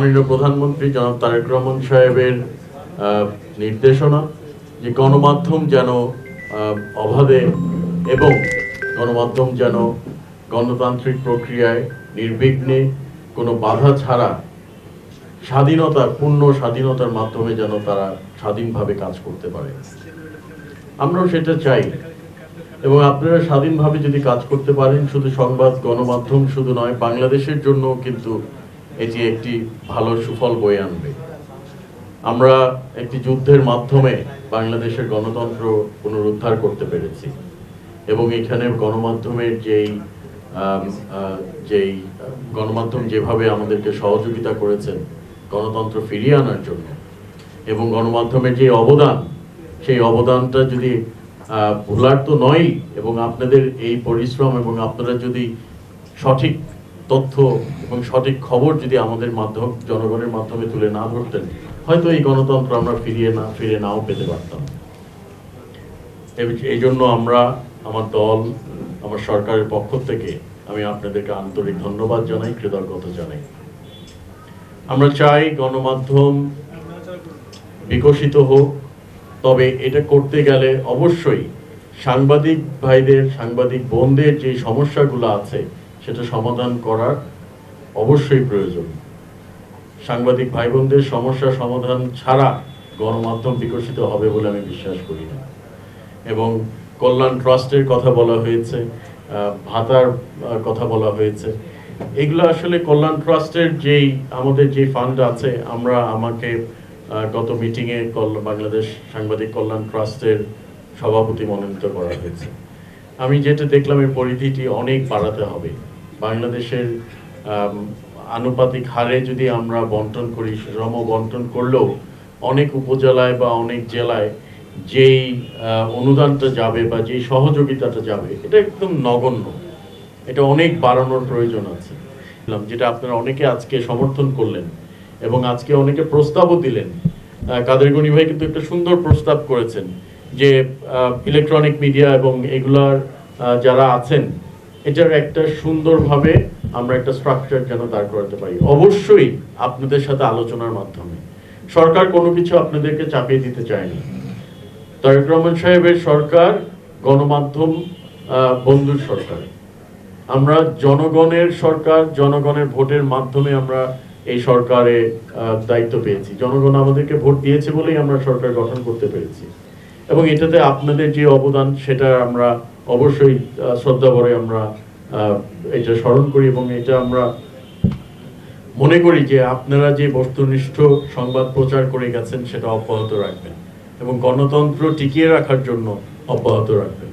মাননীয় প্রধানমন্ত্রী জনাব তারেক রহমান সাহেবের নির্দেশনা যে গণমাধ্যম যেন অবাধে এবং গণমাধ্যম যেন গণতান্ত্রিক প্রক্রিয়ায় নির্বিঘ্নে কোনো বাধা ছাড়া পূর্ণ স্বাধীনতার মাধ্যমে যেন তারা স্বাধীনভাবে কাজ করতে পারে। আমরাও সেটা চাই এবং আপনারা স্বাধীনভাবে যদি কাজ করতে পারেন, শুধু সংবাদ গণমাধ্যম শুধু নয়, বাংলাদেশের জন্য কিন্তু এটি একটি ভালো সুফল বয়ে আনবে। আমরা একটি যুদ্ধের মাধ্যমে বাংলাদেশের গণতন্ত্র পুনরুদ্ধার করতে পেরেছি এবং এখানে গণমাধ্যমের যেই গণমাধ্যম যেভাবে আমাদেরকে সহযোগিতা করেছেন গণতন্ত্র ফিরিয়ে আনার জন্য এবং গণমাধ্যমের যে অবদান, সেই অবদানটা যদি ভোলার তো নয়, এবং আপনাদের এই পরিশ্রম এবং আপনারা যদি সঠিক তথ্য এবং সঠিক খবর যদি আমাদের জনগণের মাধ্যমে তুলে না ধরতেন, হয়তো এই গণতন্ত্র আমরা ফিরে নাও পেতে পারতাম। এই জন্য আমার দল, আমার সরকারের পক্ষ থেকে আমি আপনাদেরকে আন্তরিক ধন্যবাদ জানাই, কৃতজ্ঞতা জানাই। আমরা চাই গণমাধ্যম বিকশিত হোক, তবে এটা করতে গেলে অবশ্যই সাংবাদিক ভাইদের, সাংবাদিক বোনদের যে সমস্যাগুলো আছে সেটা সমাধান করার অবশ্যই প্রয়োজন। সাংবাদিক ভাই বোনদের সমস্যা সমাধান ছাড়া গণমাধ্যম বিকশিত হবে বলে আমি বিশ্বাস করি না। এবং কল্যাণ ট্রাস্টের কথা বলা হয়েছে, ভাতার কথা বলা হয়েছে, এগুলো আসলে কল্যাণ ট্রাস্টের আমাদের যে ফান্ড আছে, আমাকে গত মিটিংয়ে বাংলাদেশ সাংবাদিক কল্যাণ ট্রাস্টের সভাপতি মনোনীত করা হয়েছে। আমি যেটা দেখলাম এর পরিধিটি অনেক বাড়াতে হবে। বাংলাদেশের আনুপাতিক হারে যদি আমরা বন্টন করি, শ্রম বন্টন করলেও অনেক উপজেলায় বা অনেক জেলায় যেই অনুদানটা যাবে বা যেই সহযোগিতাটা যাবে, এটা একদম নগণ্য। এটা অনেক বাড়ানোর প্রয়োজন আছে, যেটা আপনারা অনেকে আজকে সমর্থন করলেন এবং আজকে অনেকে প্রস্তাবও দিলেন। কাদের গনি ভাই কিন্তু একটা সুন্দর প্রস্তাব করেছেন যে ইলেকট্রনিক মিডিয়া এবং এগুলার যারা আছেন, এটার একটা সুন্দরভাবে আমরা একটা স্ট্রাকচার যেন দাঁড় করাতে পারি, অবশ্যই আপনাদের সাথে আলোচনার মাধ্যমে। সরকার কোনো কিছু আপনাদেরকে চাপিয়ে দিতে চায় না। তারেক রহমান সাহেবের সরকার গণমাধ্যম বন্ধুর সরকার। আমরা জনগণের সরকার, জনগণের ভোটের মাধ্যমে আমরা এই সরকারে দায়িত্ব পেয়েছি। জনগণ আমাদেরকে ভোট দিয়েছে বলেই আমরা সরকার গঠন করতে পেরেছি এবং এটাতে আপনাদের যে অবদান সেটা আমরা অবশ্যই শ্রদ্ধা করে আমরা এটা স্মরণ করি এবং এটা আমরা মনে করি যে আপনারা যে বস্তুনিষ্ঠ সংবাদ প্রচার করে গেছেন সেটা অব্যাহত রাখবেন এবং গণতন্ত্র টিকিয়ে রাখার জন্য অব্যাহত রাখবেন।